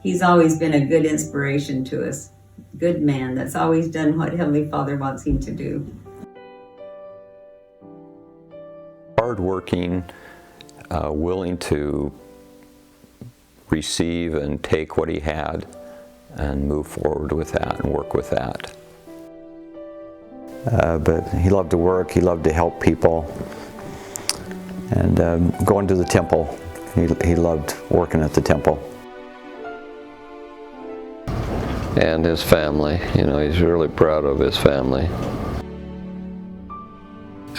He's always been a good inspiration to us. Good man that's always done what Heavenly Father wants him to do. Hardworking, willing to receive and take what he had and move forward with that and work with that. But he loved to work, he loved to help people, and going to the temple. He loved working at the temple. And his family, you know, he's really proud of his family.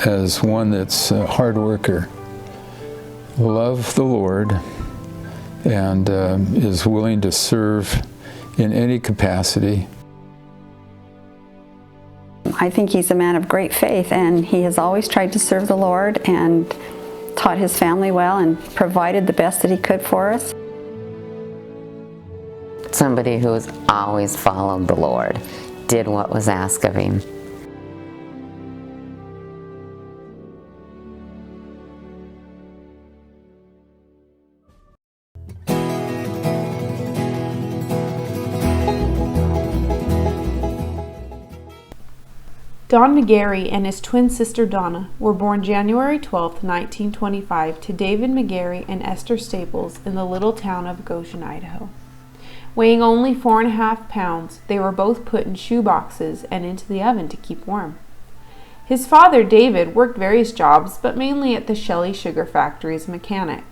As one that's a hard worker, love the Lord, and is willing to serve in any capacity. I think he's a man of great faith, and he has always tried to serve the Lord and taught his family well and provided the best that he could for us. Somebody who has always followed the Lord, did what was asked of him. Don McGary and his twin sister Donna were born January 12, 1925 to David McGary and Esther Staples in the little town of Goshen, Idaho. Weighing only 4.5 pounds, they were both put in shoe boxes and into the oven to keep warm. His father, David, worked various jobs, but mainly at the Shelley Sugar Factory as a mechanic.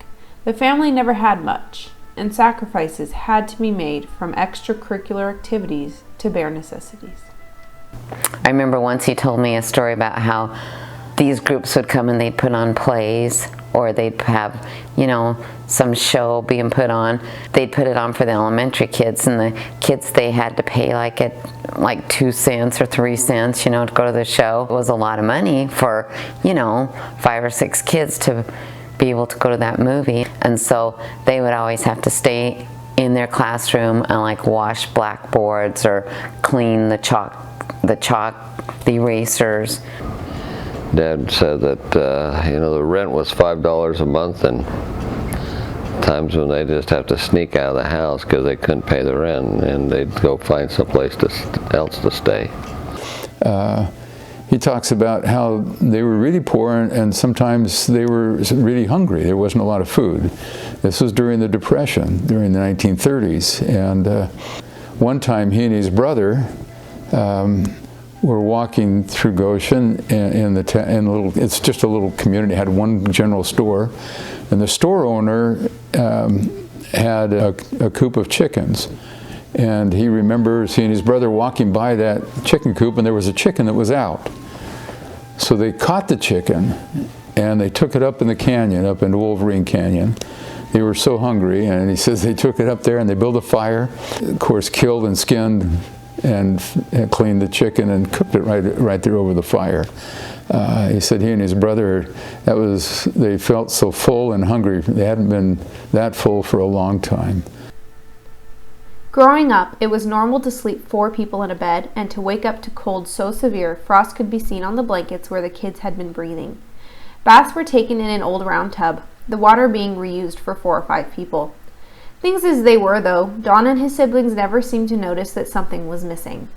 The family never had much, and sacrifices had to be made from extracurricular activities to bare necessities. I remember once he told me a story about how these groups would come and they'd put on plays, or they'd have, you know, some show being put on. They'd put it on for the elementary kids, and the kids, they had to pay like 2 cents or 3 cents, you know, to go to the show. It was a lot of money for, you know, 5 or 6 kids to be able to go to that movie. And so they would always have to stay in their classroom and like wash blackboards or clean the chalk, the erasers. Dad said that, you know, the rent was $5 a month, and times when they just have to sneak out of the house because they couldn't pay the rent, and they'd go find someplace else to stay. He talks about how they were really poor, and sometimes they were really hungry. There wasn't a lot of food. This was during the Depression, during the 1930s, and one time he and his brother were walking through Goshen it's just a little community. It had one general store, and the store owner had a coop of chickens. And he remembers seeing his brother walking by that chicken coop, and there was a chicken that was out. So they caught the chicken, and they took it up in the canyon, up into Wolverine Canyon. They were so hungry, and he says they took it up there and they built a fire. Of course, killed and skinned and cleaned the chicken and cooked it right there over the fire. He said he and his brother, they felt so full and hungry. They hadn't been that full for a long time. Growing up, it was normal to sleep 4 people in a bed and to wake up to cold so severe frost could be seen on the blankets where the kids had been breathing. Baths were taken in an old round tub, the water being reused for 4 or 5 people. Things as they were, though, Don and his siblings never seemed to notice that something was missing.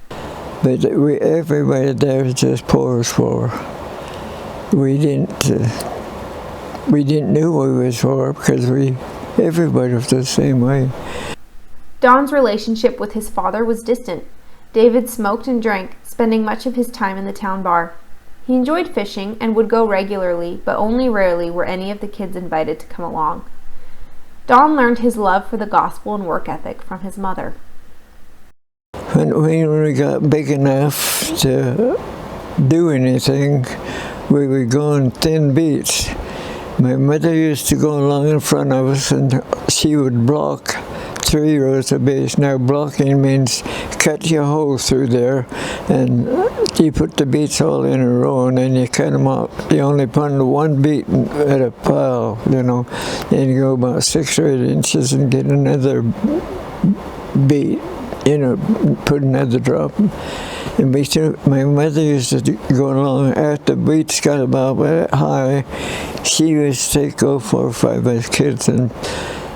But everybody there was just poor as poor. We didn't know we was poor because everybody was the same way. Don's relationship with his father was distant. David smoked and drank, spending much of his time in the town bar. He enjoyed fishing and would go regularly, but only rarely were any of the kids invited to come along. Don learned his love for the gospel and work ethic from his mother. When we got big enough to do anything, we would go on thin beats. My mother used to go along in front of us, and she would block 3 rows of beats. Now blocking means cut your hole through there, and you put the beats all in a row, and then you cut them up. You only put one beat at a pile, you know. Then you go about 6 or 8 inches and get another beat, you know, put another drop. And my mother used to go along after the beats got about that high. She used to go 4 or 5 of us kids and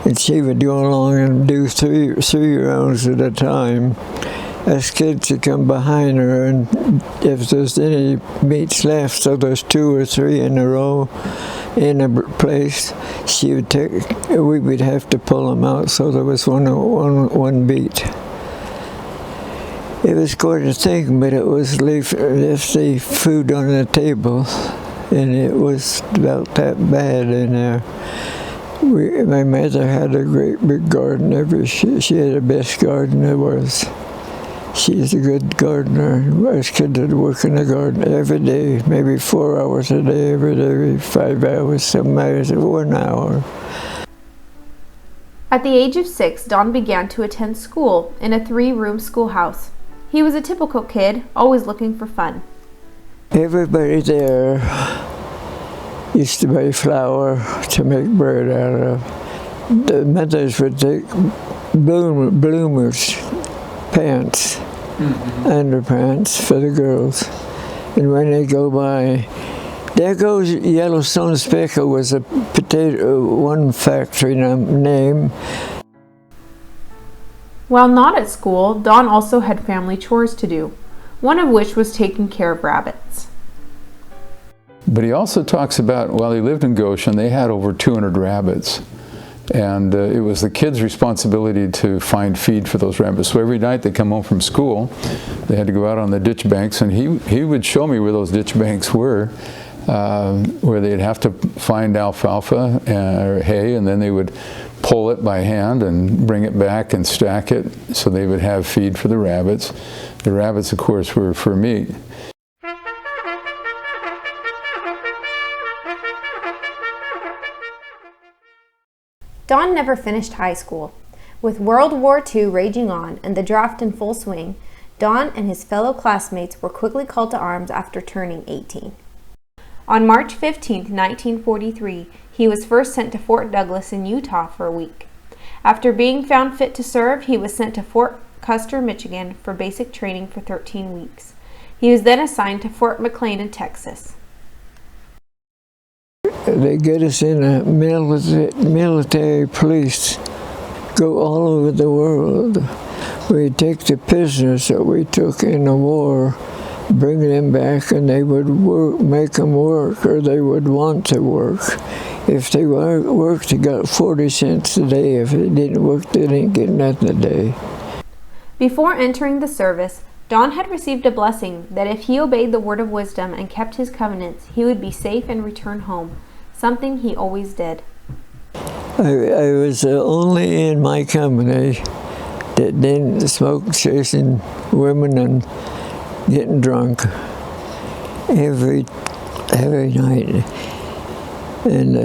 and she would go along and do three rounds at a time. As kids would come behind her, and if there's any meats left, so there's 2 or 3 in a row in a place, she would we would have to pull them out, so there was one beat. It was quite a thing, but it was leave the food on the table, and it was about that bad in there. My mother had a great big garden. She had the best garden there was. She's a good gardener. Us kids would work in the garden every day, maybe 4 hours a day, every day, 5 hours, some hours, 1 hour. At the age of 6, Don began to attend school in a 3-room schoolhouse. He was a typical kid, always looking for fun. Everybody there used to buy flour to make bread out of. The mothers would take bloomers, pants, underpants for the girls. And when they go by, there goes Yellowstone Speckle was a one factory name. While not at school, Don also had family chores to do, one of which was taking care of rabbits. But he also talks about, while he lived in Goshen, they had over 200 rabbits. And it was the kids' responsibility to find feed for those rabbits. So every night they come home from school, they had to go out on the ditch banks, and he would show me where those ditch banks were, where they'd have to find alfalfa or hay, and then they would pull it by hand and bring it back and stack it so they would have feed for the rabbits. The rabbits, of course, were for meat. Don never finished high school. With World War II raging on and the draft in full swing, Don and his fellow classmates were quickly called to arms after turning 18. On March 15, 1943, he was first sent to Fort Douglas in Utah for a week. After being found fit to serve, he was sent to Fort Custer, Michigan for basic training for 13 weeks. He was then assigned to Fort McLean in Texas. They get us in a military police, go all over the world. We take the prisoners that we took in the war, bring them back, and they would make them work, or they would want to work. If they worked, they got 40 cents a day. If they didn't work, they didn't get nothing a day. Before entering the service, Don had received a blessing that if he obeyed the word of wisdom and kept his covenants, he would be safe and return home, something he always did. I was only in my company that didn't smoke, chasing women and getting drunk every night. And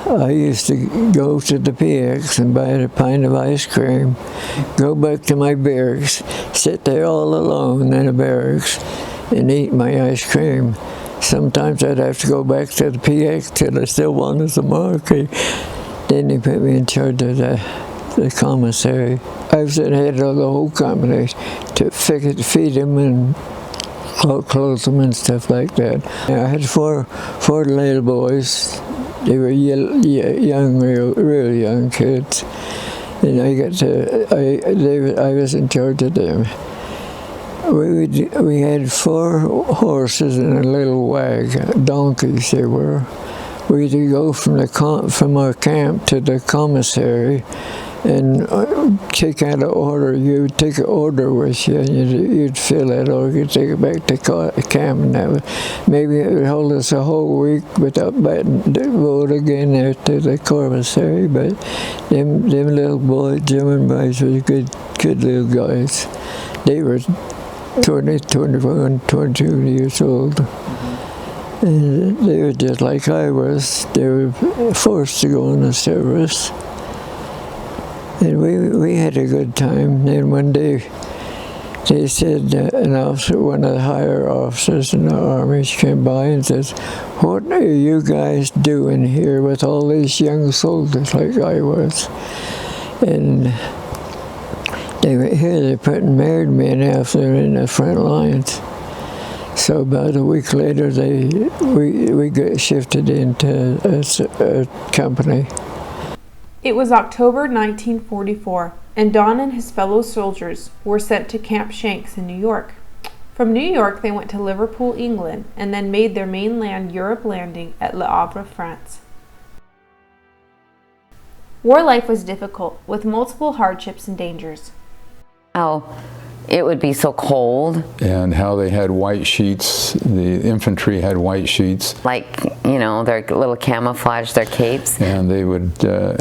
I used to go to the PX and buy a pint of ice cream, go back to my barracks, sit there all alone in the barracks and eat my ice cream. Sometimes I'd have to go back to the PX till I still wanted some more. Then they put me in charge of the commissary. I was the head of the whole company to feed them and clothe them and stuff like that. I had four little boys. They were young, real young kids, and I was in charge of them. We had 4 horses and a little wag, donkeys they were. We had to go from our camp to the commissary and take out an order. You would take an order with you, and you'd fill that order, you'd take it back to camp, and maybe it would hold us a whole week without vote again there to the commissary. But them little boys, German boys, were good little guys. They were 20, 21, 22 years old. And they were just like I was. They were forced to go in the service. And we had a good time. Then one day, they said, an officer, one of the higher officers in the army came by and says, "What are you guys doing here with all these young soldiers like I was?" And they were here, they're putting married men out there in the front lines. So about a week later, we got shifted into a company. It was October 1944, and Don and his fellow soldiers were sent to Camp Shanks in New York. From New York, they went to Liverpool, England, and then made their mainland Europe landing at Le Havre, France. War life was difficult, with multiple hardships and dangers. Oh, it would be so cold. And how they had white sheets, the infantry had white sheets. Like, you know, their little camouflage, their capes. And they would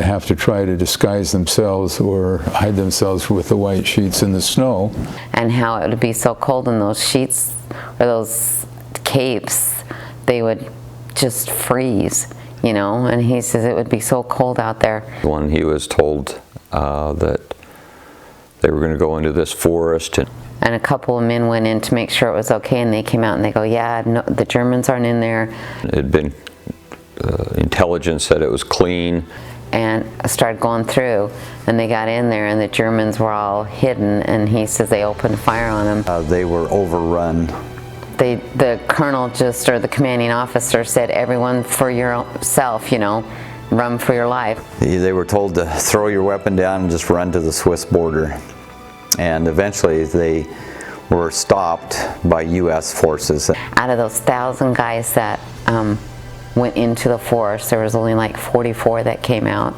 have to try to disguise themselves or hide themselves with the white sheets in the snow. And how it would be so cold in those sheets, or those capes, they would just freeze, you know. And he says it would be so cold out there. When he was told that they were going to go into this forest. And a couple of men went in to make sure it was okay, and they came out and they go, yeah, no, the Germans aren't in there. It had been intelligence that it was clean. And started going through, and they got in there, and the Germans were all hidden, and he says they opened fire on them. They were overrun. The colonel just, or the commanding officer said, everyone for yourself, you know, run for your life. They were told to throw your weapon down and just run to the Swiss border. And eventually they were stopped by U.S. forces. Out of those 1,000 guys that went into the forest, there was only like 44 that came out.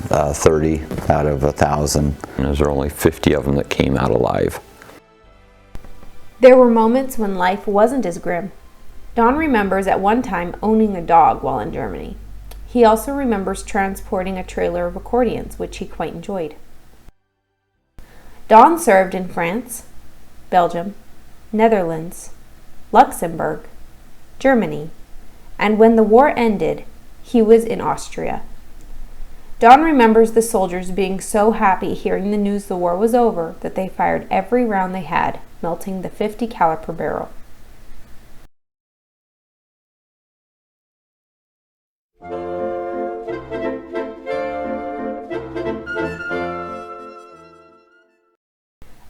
30 out of 1,000. And there were only 50 of them that came out alive. There were moments when life wasn't as grim. Don remembers at one time owning a dog while in Germany. He also remembers transporting a trailer of accordions, which he quite enjoyed. Don served in France, Belgium, Netherlands, Luxembourg, Germany, and when the war ended, he was in Austria. Don remembers the soldiers being so happy hearing the news the war was over that they fired every round they had, melting the .50 caliber barrel.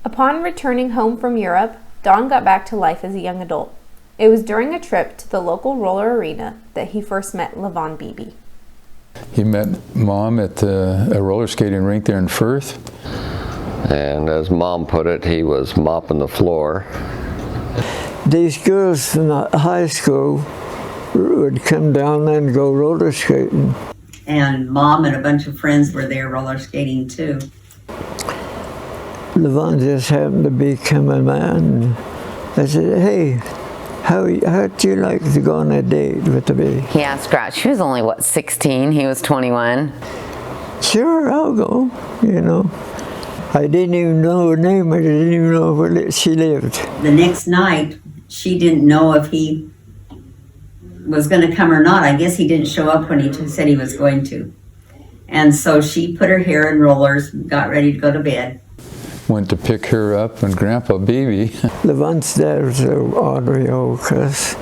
Upon returning home from Europe, Don got back to life as a young adult. It was during a trip to the local roller arena that he first met Levon Beebe. He met Mom at a roller skating rink there in Firth. And as Mom put it, he was mopping the floor. These girls from the high school would come down and go roller skating. And Mom and a bunch of friends were there roller skating too. Levon just happened to be coming by, and I said, hey, how'd you like to go on a date with me? He asked her out. She was only, what, 16? He was 21. Sure, I'll go, you know. I didn't even know her name. I didn't even know where she lived. The next night, she didn't know if he was going to come or not. I guess he didn't show up when he said he was going to. And so she put her hair in rollers, got ready to go to bed. Went to pick her up, and Grandpa Beebe. Levon's dad was an audio cuss.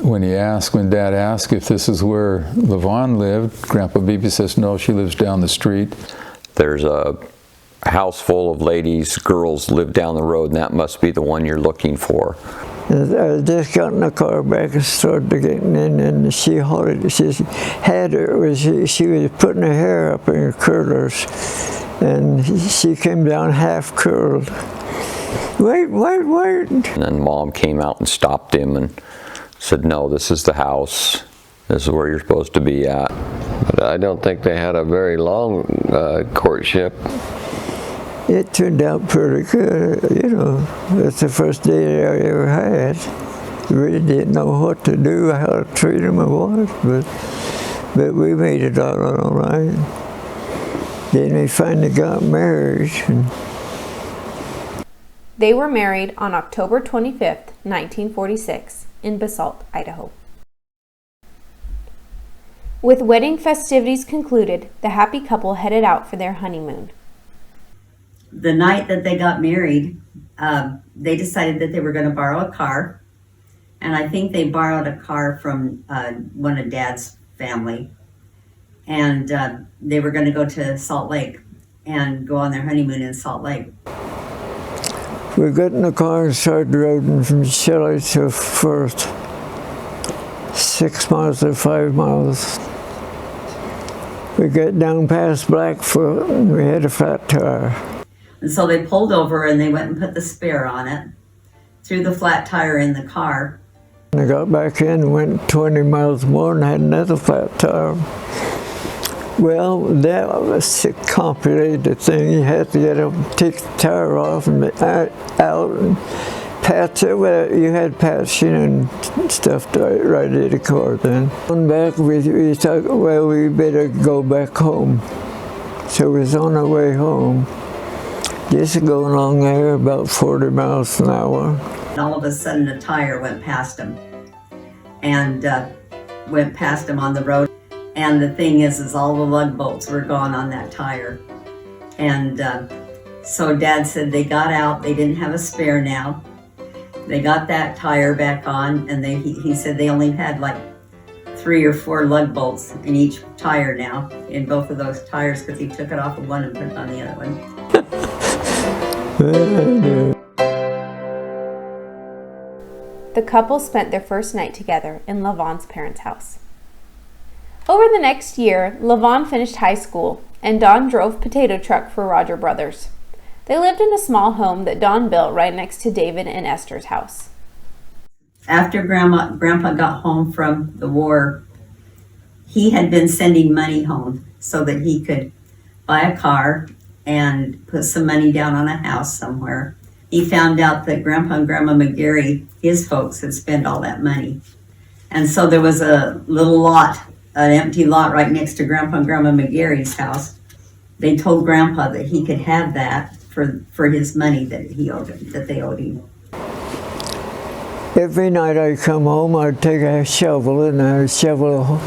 When Dad asked if this is where Levon lived, Grandpa Beebe says, no, she lives down the street. There's a house full of ladies, girls live down the road, and that must be the one you're looking for. I just got in the car back and started getting in, and she hollered. She had her, she was putting her hair up in her curlers, and she came down half curled. Wait. And then Mom came out and stopped him and said, no, this is the house. This is where you're supposed to be at. But I don't think they had a very long courtship. It turned out pretty good, you know. It's the first date I ever had. Really didn't know what to do, how to treat him or what, but we made it out all right. Then we finally got married. They were married on October 25th, 1946, in Basalt, Idaho. With wedding festivities concluded, the happy couple headed out for their honeymoon. The night that they got married, they decided that they were going to borrow a car. And I think they borrowed a car from one of Dad's family. And they were going to go to Salt Lake and go on their honeymoon in Salt Lake. We got in the car and started riding from Shelley to Firth. 6 miles or 5 miles. We got down past Blackfoot and we had a flat tire. And so they pulled over and they went and put the spare on it, threw the flat tire in the car. I got back in and went 20 miles more and had another flat tire. Well, that was a complicated thing. You had to take the tire off and out and patch it. Well, you had patching and stuff right in the car then. On back, we thought, well, we better go back home. So we was on our way home, just going along there about 40 miles an hour. And all of a sudden a tire went past them and went past them on the road. And the thing is all the lug bolts were gone on that tire. And so Dad said they got out, they didn't have a spare now. They got that tire back on, and he said they only had like 3 or 4 lug bolts in each tire now, in both of those tires, because he took it off of one and put it on the other one. The couple spent their first night together in LaVon's parents' house. Over the next year, LaVon finished high school, and Don drove potato truck for Roger Brothers. They lived in a small home that Don built right next to David and Esther's house. After Grandpa got home from the war, he had been sending money home so that he could buy a car and put some money down on a house somewhere. He found out that Grandpa and Grandma McGary, his folks, had spent all that money. And so there was a little lot, an empty lot right next to Grandpa and Grandma McGary's house. They told Grandpa that he could have that for his money that they owed him. Every night I'd come home, I'd take a shovel and I'd shovel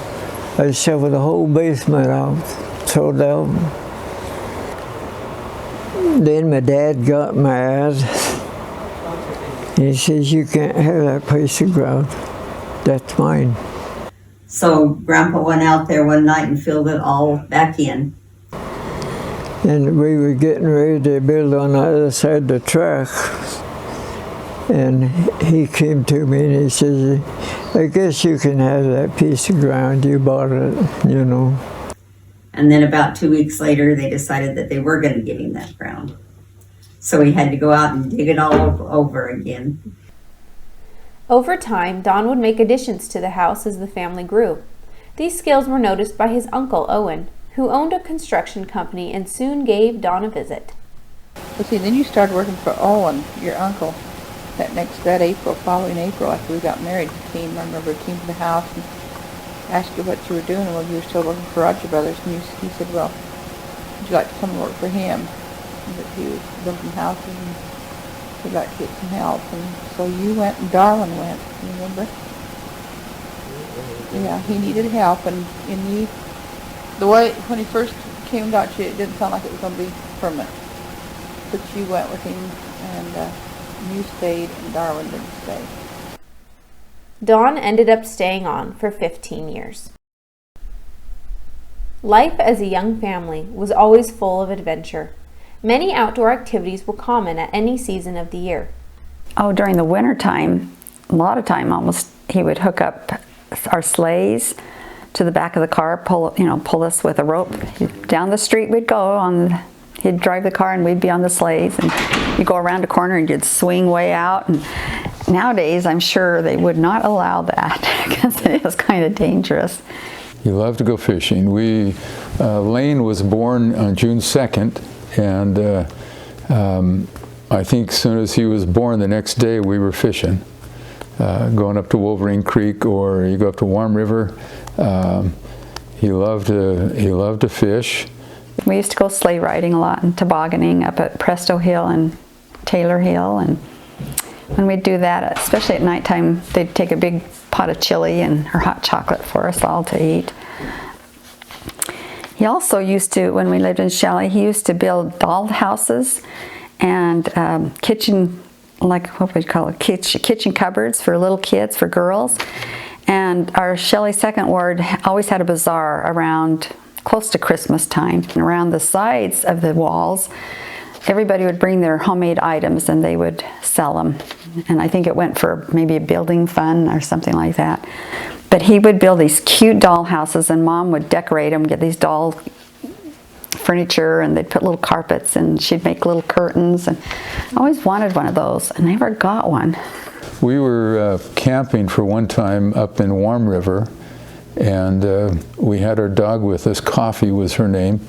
the whole basement out, throw it out. Then my dad got mad. He says, "You can't have that piece of ground. That's mine." So Grandpa went out there one night and filled it all back in. And we were getting ready to build on the other side of the track. And he came to me and he says, "I guess you can have that piece of ground. You bought it, you know." And then about 2 weeks later, they decided that they were going to give him that ground. So he had to go out and dig it all over again. Over time, Don would make additions to the house as the family grew. These skills were noticed by his uncle, Owen, who owned a construction company and soon gave Don a visit. Well, see, then you started working for Owen, your uncle, that April, following April, after we got married. I remember he came to the house and asked you what you were doing, and well, you were still working for Roger Brothers, and he said, "Well, would you like to come and work for him?" But he was building houses, and he'd like to get some help, and so you went, and Darwin went, you remember? Yeah, he needed help, and the way, when he first came and got you, it didn't sound like it was going to be permanent. But you went with him, and you stayed, and Darwin didn't stay. Don ended up staying on for 15 years. Life as a young family was always full of adventure. Many outdoor activities were common at any season of the year. Oh, during the winter time, a lot of time almost, he would hook up our sleighs to the back of the car, pull us with a rope. Down the street we'd go, he'd drive the car and we'd be on the sleighs, and you'd go around a corner and you'd swing way out. And nowadays, I'm sure they would not allow that because it was kind of dangerous. He loved to go fishing. Lane was born on June 2nd, and I think as soon as he was born, the next day we were fishing, going up to Wolverine Creek, or you go up to Warm River. He loved to fish. We used to go sleigh riding a lot and tobogganing up at Presto Hill and Taylor Hill, and when we'd do that, especially at nighttime, they'd take a big pot of chili and or hot chocolate for us all to eat. He also used to, when we lived in Shelley, he used to build doll houses and kitchen, like what would you call it, kitchen cupboards for little kids, for girls. And our Shelley Second Ward always had a bazaar around close to Christmas time. And around the sides of the walls, everybody would bring their homemade items and they would sell them. And I think it went for maybe a building fund or something like that. But he would build these cute doll houses, and Mom would decorate them, get these doll furniture, and they'd put little carpets, and she'd make little curtains. And I always wanted one of those. I never got one. We were camping for one time up in Warm River, and we had our dog with us. Coffee was her name.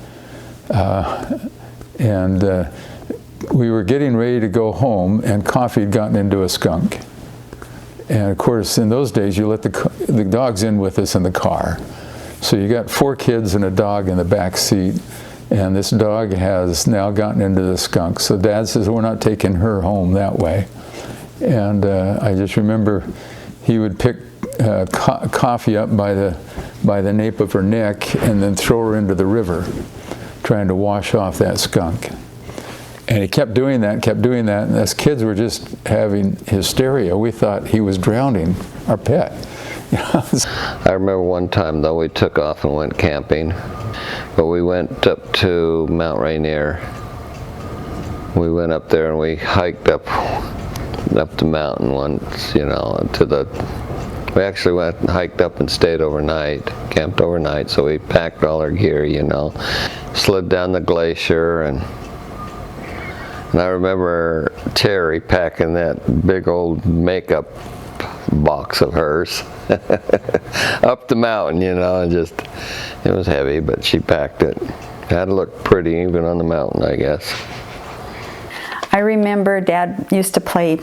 We were getting ready to go home, and Coffee had gotten into a skunk. And of course, in those days, you let the dogs in with us in the car. So you got 4 kids and a dog in the back seat, and this dog has now gotten into the skunk. So Dad says, we're not taking her home that way. And I just remember he would pick Coffee up by the nape of her neck and then throw her into the river, trying to wash off that skunk. And he kept doing that, and us kids were just having hysteria. We thought he was drowning our pet. I remember one time, though, we took off and went camping, but we went up to Mount Rainier. We went up there and we hiked up the mountain once, you know, we actually went and hiked up and stayed overnight, camped overnight, so we packed all our gear, you know, slid down the glacier, and I remember Terry packing that big old makeup box of hers up the mountain, you know, and just, it was heavy, but she packed it. Had to look pretty even on the mountain, I guess. I remember Dad used to play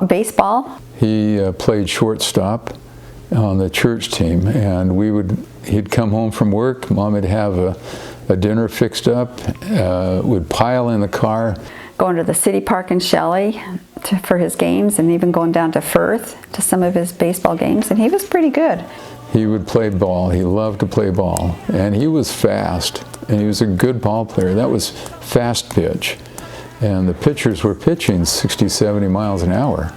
baseball. He played shortstop on the church team, and he'd come home from work. Mom would have a dinner fixed up, would pile in the car. Going to the city park in Shelley for his games, and even going down to Firth to some of his baseball games, and he was pretty good. He would play ball. He loved to play ball, and he was fast, and he was a good ball player. That was fast pitch, and the pitchers were pitching 60, 70 miles an hour.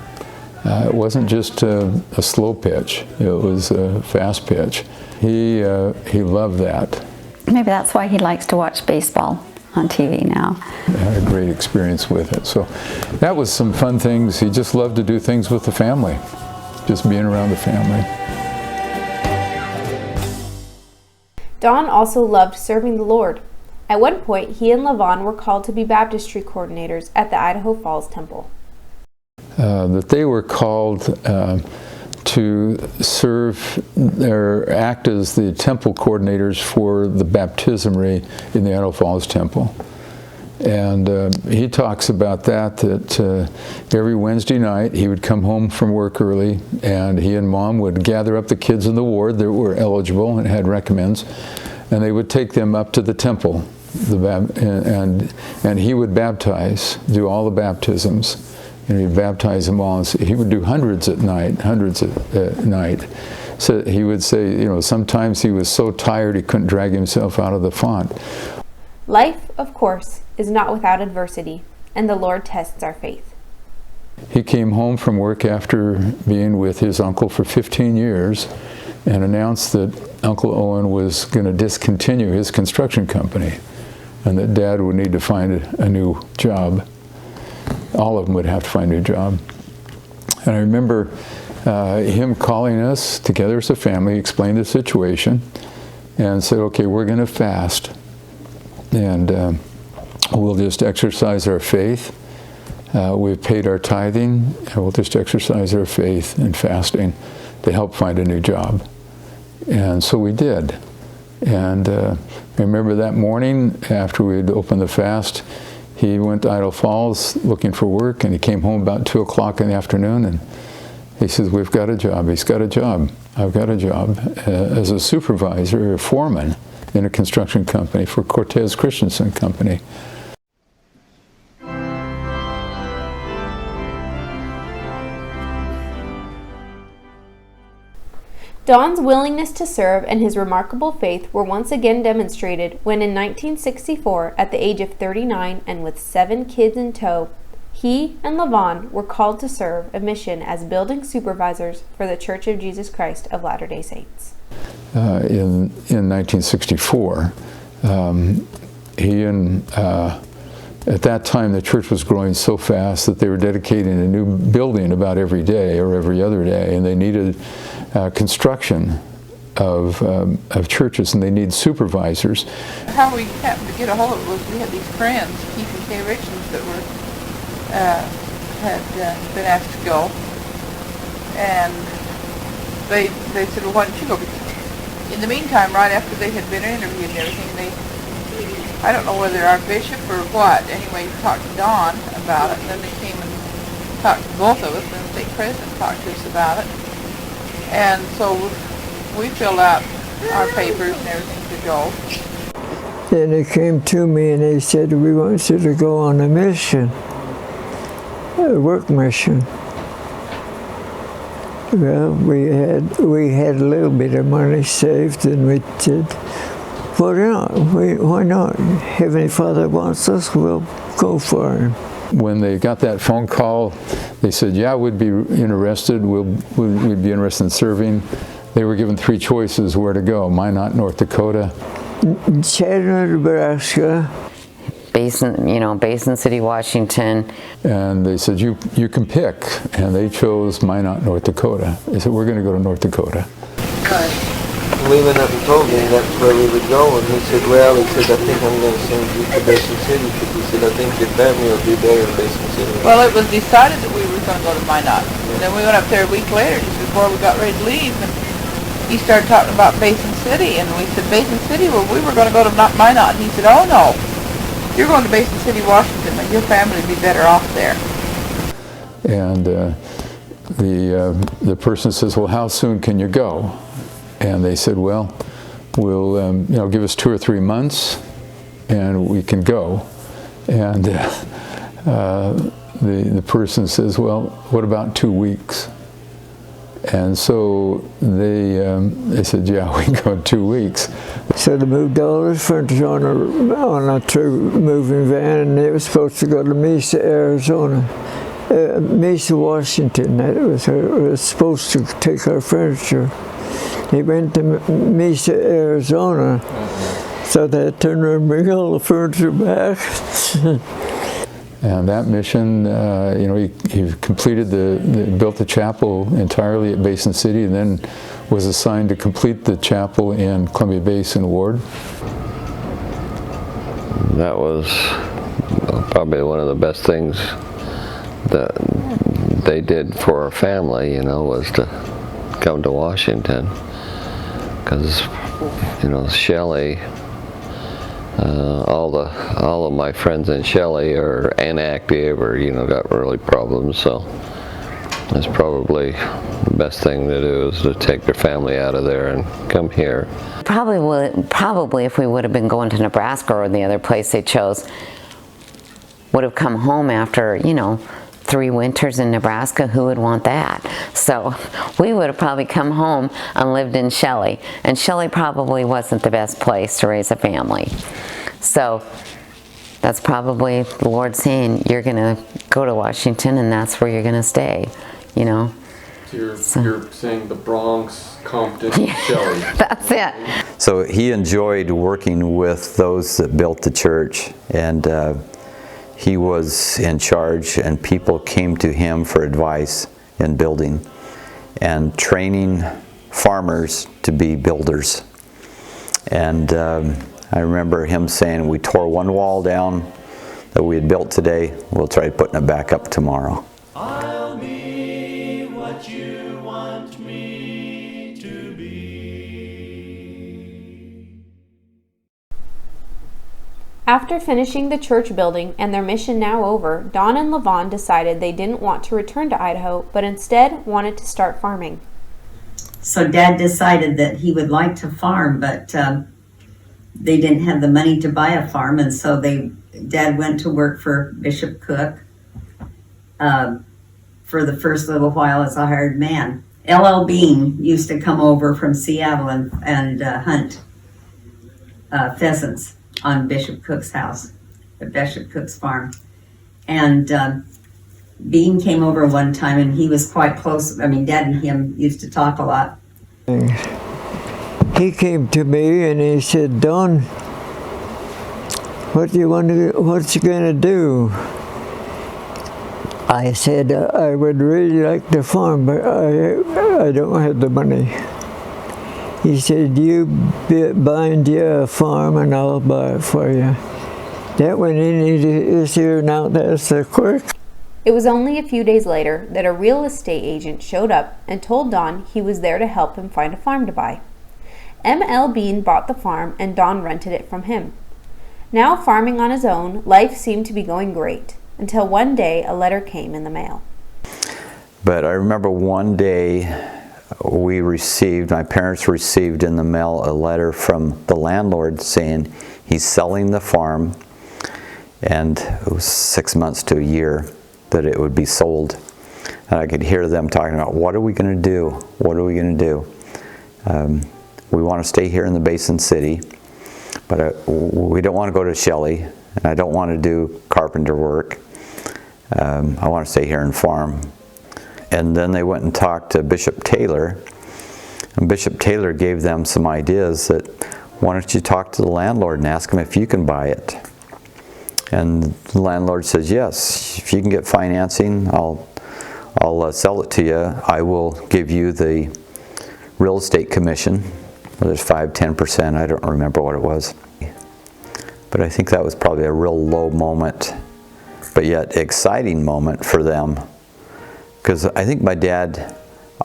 It wasn't just a slow pitch. It was a fast pitch. He loved that. Maybe that's why he likes to watch baseball on TV now. I had a great experience with it. So that was some fun things. He just loved to do things with the family, just being around the family. Don also loved serving the Lord. At one point, he and Levon were called to be baptistry coordinators at the Idaho Falls Temple. That they were called to serve or act as the temple coordinators for the baptismary in the Idaho Falls Temple. And he talks about that every Wednesday night he would come home from work early, and he and Mom would gather up the kids in the ward that were eligible and had recommends, and they would take them up to the temple, and he would baptize, do all the baptisms. And he'd baptize them all. He would do hundreds at night. So he would say, you know, sometimes he was so tired he couldn't drag himself out of the font. Life, of course, is not without adversity, and the Lord tests our faith. He came home from work after being with his uncle for 15 years and announced that Uncle Owen was going to discontinue his construction company and that Dad would need to find a new job. All of them would have to find a new job. And I remember him calling us together as a family, explained the situation, and said, okay, we're going to fast. And we'll just exercise our faith. We've paid our tithing, and we'll just exercise our faith in fasting to help find a new job. And so we did. And I remember that morning after we'd opened the fast, he went to Idaho Falls looking for work, and he came home about 2 o'clock in the afternoon, and he says, we've got a job. He's got a job. I've got a job as a supervisor or foreman in a construction company for Cortez Christensen Company. Don's willingness to serve and his remarkable faith were once again demonstrated when in 1964, at the age of 39 and with 7 kids in tow, he and Levon were called to serve a mission as building supervisors for the Church of Jesus Christ of Latter-day Saints. In 1964, he and At that time, the church was growing so fast that they were dedicating a new building about every day or every other day, and they needed construction of churches, and they need supervisors. How we happened to get a hold of it was we had these friends, Keith and Kay Richards, that were had been asked to go, and they said, well, why don't you go? In the meantime, right after they had been interviewed and everything, I don't know whether our bishop or what, anyway, talked to Don about it, and then they came and talked to both of us, and the stake president talked to us about it, and so we filled out our papers and everything to go. Then they came to me and they said, we want you to go on a mission, a work mission. Well, we had a little bit of money saved, and we said, why not? Why not? Heavenly Father wants us, we'll go for him. When they got that phone call, they said, yeah, we'd be interested, we'd be interested in serving. They were given 3 choices where to go: Minot, North Dakota, Chandler, Nebraska, Basin City, Washington. And they said, you can pick. And they chose Minot, North Dakota. They said, we're going to go to North Dakota. We went up and told him that's where we would go, and he said, well, I think I'm going to send you to Basin City, because he said, I think your family will be better in Basin City. Well, it was decided that we were going to go to Minot. And then we went up there a week later, just before we got ready to leave, and he started talking about Basin City, and we said, Basin City? Well, we were going to go to Minot. And he said, oh no, you're going to Basin City, Washington, and your family will be better off there. And the person says, well, how soon can you go? And they said, well, we'll give us 2 or 3 months, and we can go. And the person says, well, what about 2 weeks? And so they said, yeah, we can go in 2 weeks. So they moved all this furniture on a true moving van, and they were supposed to go to Mesa, Arizona. Mesa, Washington. That was supposed to take our furniture. He went to Mesa, Arizona, so they turned around and bring all the furniture back. And that mission, he completed built the chapel entirely at Basin City, and then was assigned to complete the chapel in Columbia Basin Ward. That was probably one of the best things that they did for our family, was to come to Washington. Because, Shelley, all of my friends in Shelley are inactive or, got really problems, so it's probably the best thing to do is to take their family out of there and come here. Probably if we would have been going to Nebraska or the other place they chose, would have come home after, 3 winters in Nebraska. Who would want that? So we would have probably come home and lived in Shelley, and Shelley probably wasn't the best place to raise a family. So that's probably the Lord saying, you're going to go to Washington, and that's where you're going to stay, So you're saying the Bronx, Compton, Shelley. That's it. So he enjoyed working with those that built the church, and he was in charge, and people came to him for advice in building and training farmers to be builders. And I remember him saying, we tore one wall down that we had built today, we'll try putting it back up tomorrow. I'll be what you want me to be. After finishing the church building and their mission now over, Don and LaVon decided they didn't want to return to Idaho, but instead wanted to start farming. So Dad decided that he would like to farm, but they didn't have the money to buy a farm, and so Dad went to work for Bishop Cook for the first little while as a hired man. L.L. Bean used to come over from Seattle and hunt pheasants on Bishop Cook's house, at Bishop Cook's farm. And Bean came over one time, and he was quite close. I mean, Dad and him used to talk a lot. He came to me and he said, Don, what you gonna do? I said, I would really like to farm, but I don't have the money. He said, you bind you a farm and I'll buy it for you. That went in this year, now that's so quick. It was only a few days later that a real estate agent showed up and told Don he was there to help him find a farm to buy. M.L. Bean bought the farm and Don rented it from him. Now farming on his own, life seemed to be going great, until one day a letter came in the mail. But I remember one day my parents received in the mail a letter from the landlord saying he's selling the farm, and it was 6 months to a year that it would be sold. And I could hear them talking about, what are we going to do? What are we going to do? We want to stay here in the Basin City, but we don't want to go to Shelley, and I don't want to do carpenter work. I want to stay here and farm. And then they went and talked to Bishop Taylor, and Bishop Taylor gave them some ideas that, why don't you talk to the landlord and ask him if you can buy it? And the landlord says, yes, if you can get financing, I'll sell it to you. I will give you the real estate commission, whether it's 5–10%, I don't remember what it was. But I think that was probably a real low moment, but yet exciting moment for them. Because I think my dad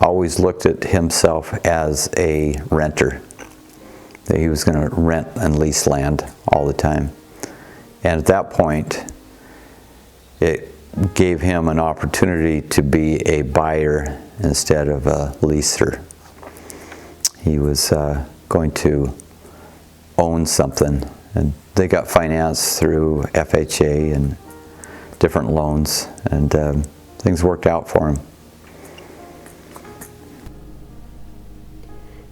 always looked at himself as a renter. That he was going to rent and lease land all the time. And at that point, it gave him an opportunity to be a buyer instead of a leaser. He was going to own something. And they got financed through FHA and different loans, and things worked out for him.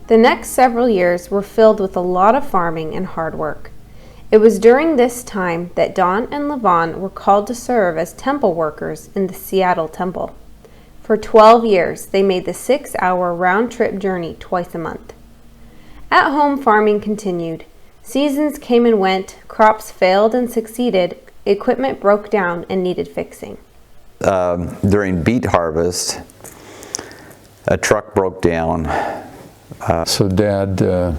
The next several years were filled with a lot of farming and hard work. It was during this time that Don and Levon were called to serve as temple workers in the Seattle Temple. For 12 years, they made the 6-hour round-trip journey twice a month. At home, farming continued. Seasons came and went, crops failed and succeeded, equipment broke down and needed fixing. During beet harvest, a truck broke down. So Dad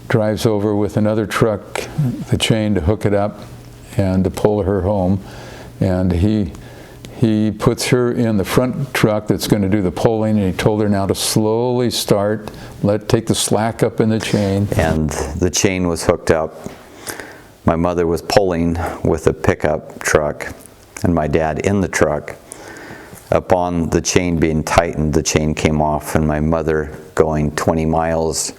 drives over with another truck, the chain to hook it up and to pull her home, and he puts her in the front truck that's going to do the pulling, and he told her now to slowly start, take the slack up in the chain. And the chain was hooked up. My mother was pulling with a pickup truck, and my dad in the truck. Upon the chain being tightened, the chain came off, and my mother going 20 miles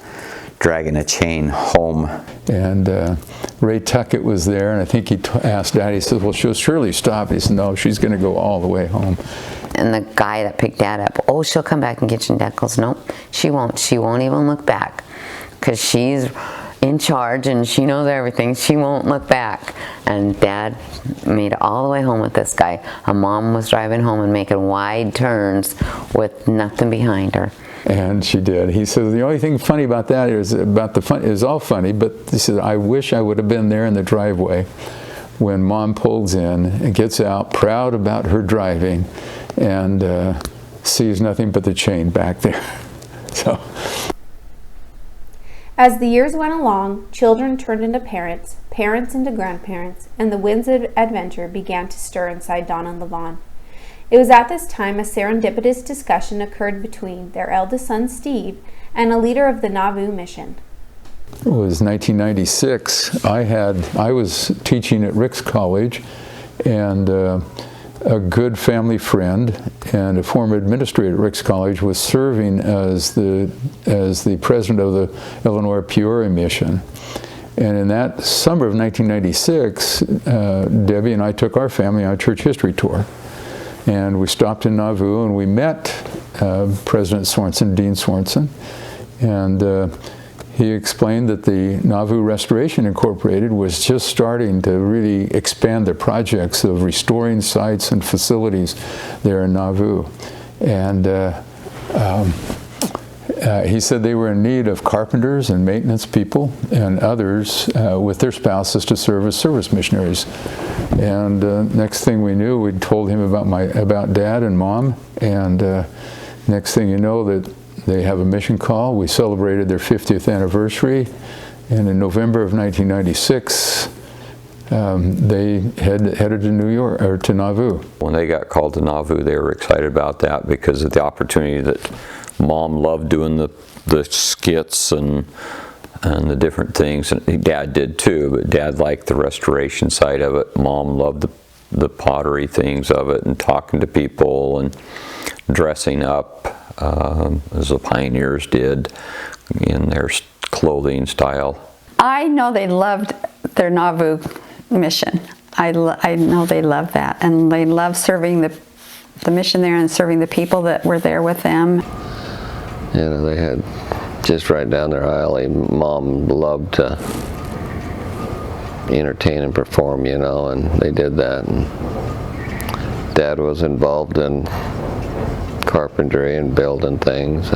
dragging a chain home. And Ray Tuckett was there, and I think he asked Dad, he said, well, she'll surely stop. He said, no, she's going to go all the way home. And the guy that picked Dad up, oh, she'll come back and get you. And Dad goes, nope, she won't. She won't even look back, because she's in charge and she knows everything. She won't look back. And Dad made it all the way home with this guy. A mom was driving home and making wide turns with nothing behind her. And she did. He says the only thing funny about that is all funny, but he said, I wish I would have been there in the driveway when Mom pulls in and gets out, proud about her driving, and sees nothing but the chain back there. So. As the years went along, children turned into parents, parents into grandparents, and the winds of adventure began to stir inside Don and Levon. It was at this time a serendipitous discussion occurred between their eldest son, Steve, and a leader of the Nauvoo mission. It was 1996. I was teaching at Rick's College, and a good family friend and a former administrator at Rick's College was serving as the president of the Illinois Peoria mission. And in that summer of 1996, Debbie and I took our family on a church history tour. And we stopped in Nauvoo and we met President Sorensen, Dean Sorensen, and he explained that the Nauvoo Restoration Incorporated was just starting to really expand their projects of restoring sites and facilities there in Nauvoo. And he said they were in need of carpenters and maintenance people and others with their spouses to serve as service missionaries. And next thing we knew, we'd told him about Dad and Mom, and next thing you know, that they have a mission call. We celebrated their 50th anniversary, and in November of 1996, they headed to New York, or to Nauvoo. When they got called to Nauvoo, they were excited about that because of the opportunity that Mom loved doing the skits and the different things, and Dad did too, but Dad liked the restoration side of it. Mom loved the pottery things of it and talking to people and dressing up as the pioneers did in their clothing style. I know they loved their Nauvoo mission. I know they loved that, and they loved serving the mission there and serving the people that were there with them. You know, they had just right down their alley. Mom loved to entertain and perform, you know, and they did that. And Dad was involved in carpentry and building things.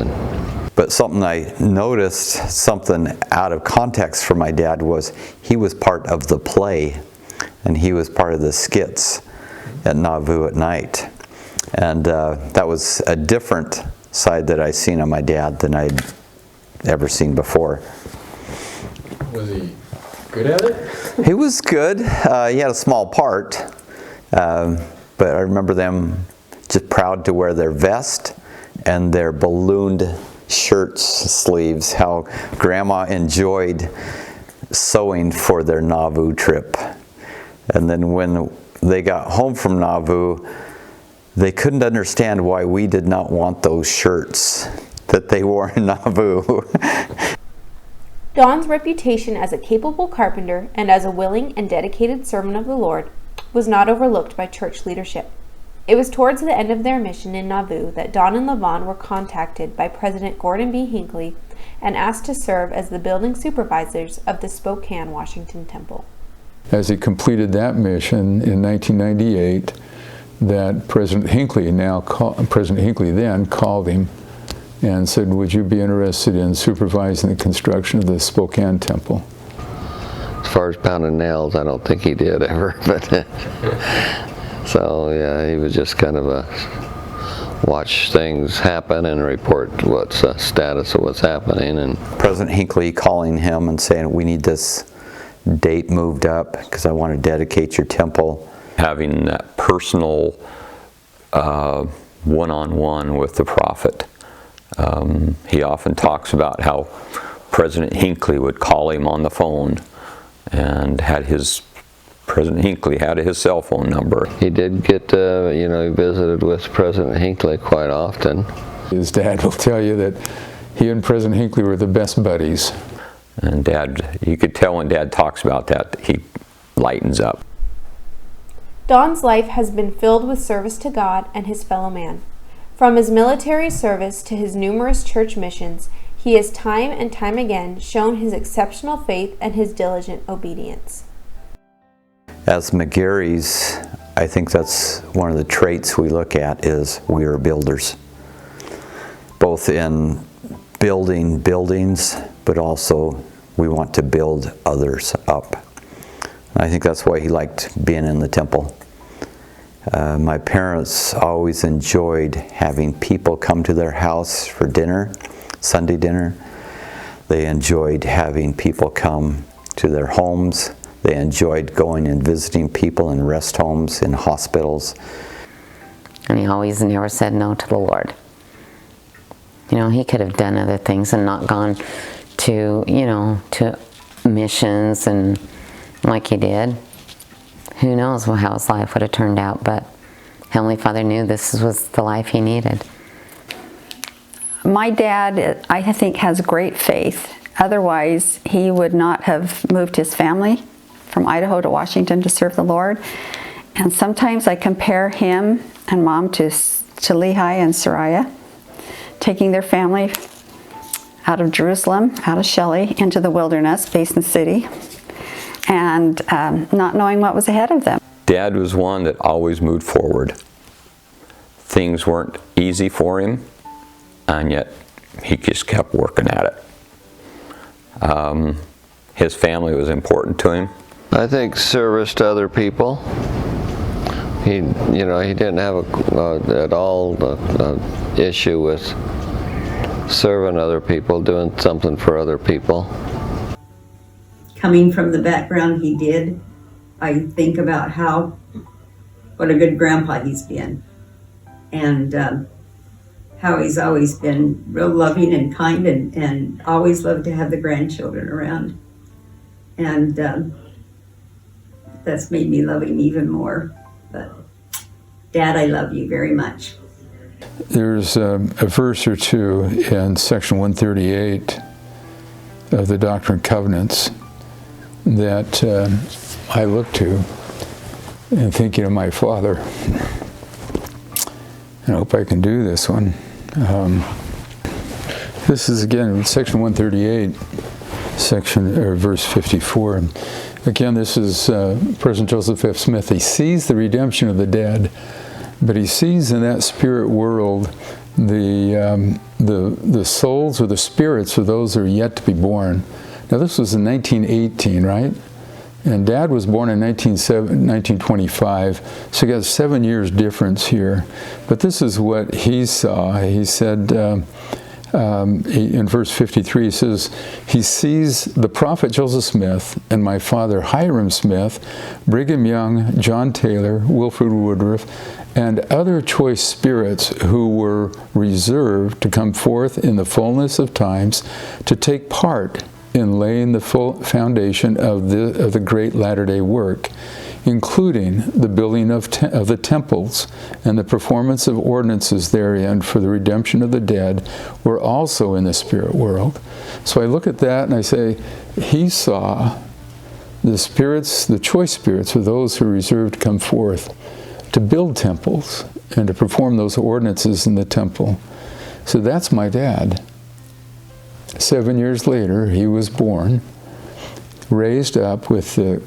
But something I noticed, something out of context for my dad, was he was part of the play, and he was part of the skits at Nauvoo at night. And that was a different side that I seen on my dad than I'd ever seen before. Was he good at it? He was good. He had a small part, but I remember them just proud to wear their vest and their ballooned shirts sleeves, how Grandma enjoyed sewing for their Nauvoo trip. And then when they got home from Nauvoo, they couldn't understand why we did not want those shirts that they wore in Nauvoo. Don's reputation as a capable carpenter and as a willing and dedicated servant of the Lord was not overlooked by church leadership. It was towards the end of their mission in Nauvoo that Don and Levon were contacted by President Gordon B. Hinckley and asked to serve as the building supervisors of the Spokane, Washington Temple. As he completed that mission in 1998, that President Hinckley then called him and said, "Would you be interested in supervising the construction of the Spokane Temple?" As far as pounding nails, I don't think he did ever, but so yeah, he was just kind of watch things happen and report what's the status of what's happening. And President Hinckley calling him and saying, "We need this date moved up because I want to dedicate your temple." Having that personal one-on-one with the prophet. He often talks about how President Hinckley would call him on the phone, and President Hinckley had his cell phone number. he did get, you know, he visited with President Hinckley quite often. His dad will tell you that he and President Hinckley were the best buddies. And Dad, you could tell when Dad talks about that, he lightens up. Don's life has been filled with service to God and his fellow man. From his military service to his numerous church missions, he has time and time again shown his exceptional faith and his diligent obedience. As McGarys, I think that's one of the traits we look at, is we are builders. Both in building buildings, but also we want to build others up. And I think that's why he liked being in the temple. My parents always enjoyed having people come to their house for dinner, Sunday dinner. They enjoyed having people come to their homes. They enjoyed going and visiting people in rest homes, in hospitals. And he always never said no to the Lord. You know, he could have done other things and not gone to, you know, to missions and like he did. Who knows how his life would have turned out, but Heavenly Father knew this was the life he needed. My dad, I think, has great faith. Otherwise, he would not have moved his family from Idaho to Washington to serve the Lord. And sometimes I compare him and Mom to Lehi and Sariah, taking their family out of Jerusalem, out of Shelley, into the wilderness, Basin City, and not knowing what was ahead of them. Dad was one that always moved forward. Things weren't easy for him, and yet he just kept working at it. His family was important to him. I think service to other people. He, you know, he didn't have at all an issue with serving other people, doing something for other people. Coming from the background he did, I think about what a good grandpa he's been, and how he's always been real loving and kind, and always loved to have the grandchildren around. And that's made me love him even more. But Dad, I love you very much. There's a verse or two in section 138 of the Doctrine and Covenants that I look to in thinking of my father. I hope I can do this one. This is again section 138, verse 54. Again, this is President Joseph F. Smith. He sees the redemption of the dead, but he sees in that spirit world the souls or the spirits of those who are yet to be born. Now, this was in 1918, right? And Dad was born in 1925, so you got 7 years difference here. But this is what he saw. He said, in verse 53, he says, he sees the prophet Joseph Smith and my father Hiram Smith, Brigham Young, John Taylor, Wilford Woodruff, and other choice spirits who were reserved to come forth in the fullness of times to take part in laying the full foundation of the great latter-day work, including the building of the temples and the performance of ordinances therein for the redemption of the dead, were also in the spirit world. So I look at that and I say, he saw the spirits, the choice spirits, are those who are reserved to come forth to build temples and to perform those ordinances in the temple. So that's my dad. 7 years later, he was born, raised up with the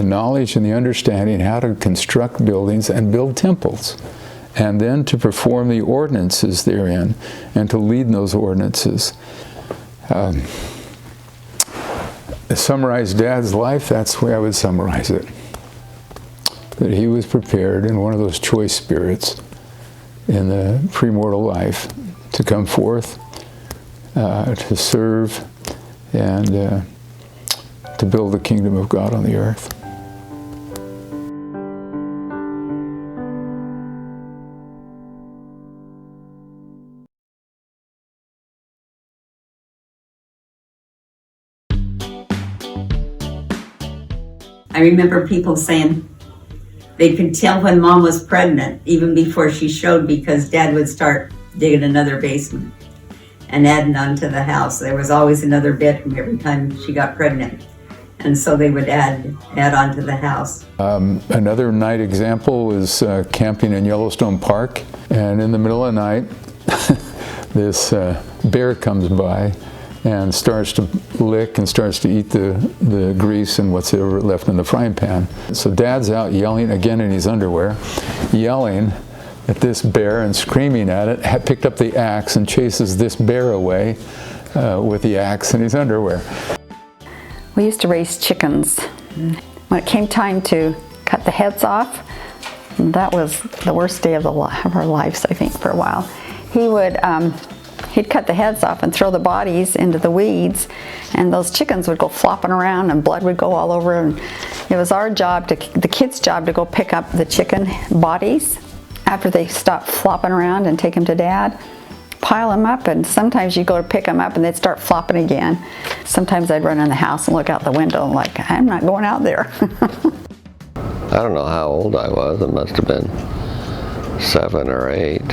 knowledge and the understanding how to construct buildings and build temples, and then to perform the ordinances therein and to lead in those ordinances. Summarize Dad's life, that's the way I would summarize it. That he was prepared in one of those choice spirits in the premortal life to come forth, to serve, and to build the kingdom of God on the earth. I remember people saying they could tell when Mom was pregnant even before she showed, because Dad would start digging another basement and adding on to the house. There was always another bedroom every time she got pregnant. And so they would add on to the house. Another night example was camping in Yellowstone Park. And in the middle of the night, this bear comes by and starts to lick and starts to eat the grease and what's ever left in the frying pan. So Dad's out yelling, again in his underwear, yelling at this bear and screaming at it, picked up the axe and chases this bear away with the axe in his underwear. We used to raise chickens. When it came time to cut the heads off, that was the worst day of our lives, I think, for a while. He'd cut the heads off and throw the bodies into the weeds, and those chickens would go flopping around and blood would go all over. And it was our job, the kids' job, to go pick up the chicken bodies after they stopped flopping around and take them to Dad, pile them up, and sometimes you go to pick them up and they'd start flopping again. Sometimes I'd run in the house and look out the window and like, I'm not going out there. I don't know how old I was. It must have been 7 or 8.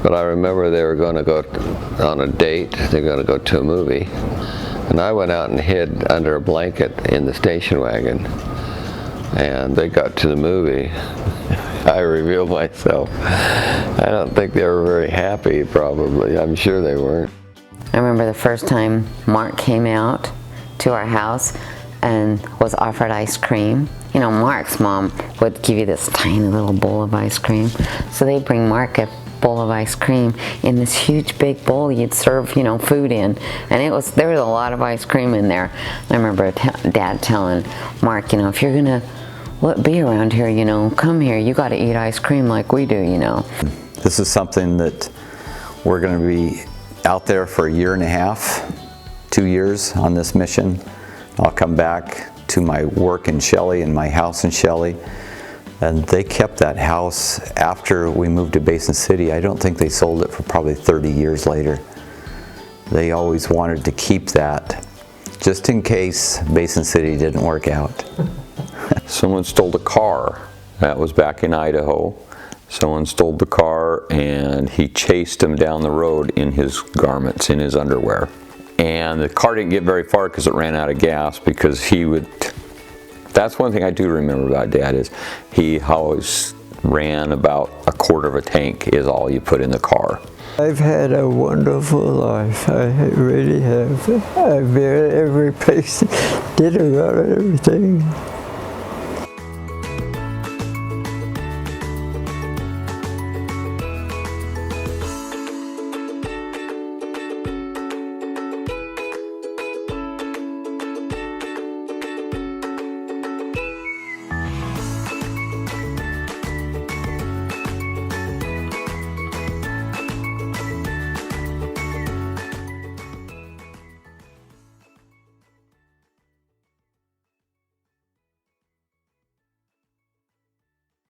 But I remember they were going to go on a date. They were going to go to a movie. And I went out and hid under a blanket in the station wagon. And they got to the movie. I revealed myself. I don't think they were very happy, probably. I'm sure they weren't. I remember the first time Mark came out to our house and was offered ice cream. You know, Mark's mom would give you this tiny little bowl of ice cream. So they'd bring Mark a bowl of ice cream in this huge big bowl you'd serve, you know, food in, and there was a lot of ice cream in there. I remember Dad telling Mark, you know, if you're gonna be around here, you know, come here, you got to eat ice cream like we do, you know. This is something that we're going to be out there for 1.5 years, 2 years on this mission. I'll come back to my work in Shelley and my house in Shelley. And they kept that house after we moved to Basin City. I don't think they sold it for probably 30 years later. They always wanted to keep that just in case Basin City didn't work out. Someone stole a car. That was back in Idaho. Someone stole the car and he chased him down the road in his garments, in his underwear. And the car didn't get very far because it ran out of gas, because he would, that's one thing I do remember about Dad, is he always ran about 1/4 of a tank is all you put in the car. I've had a wonderful life. I really have. I've been at every place, did about everything.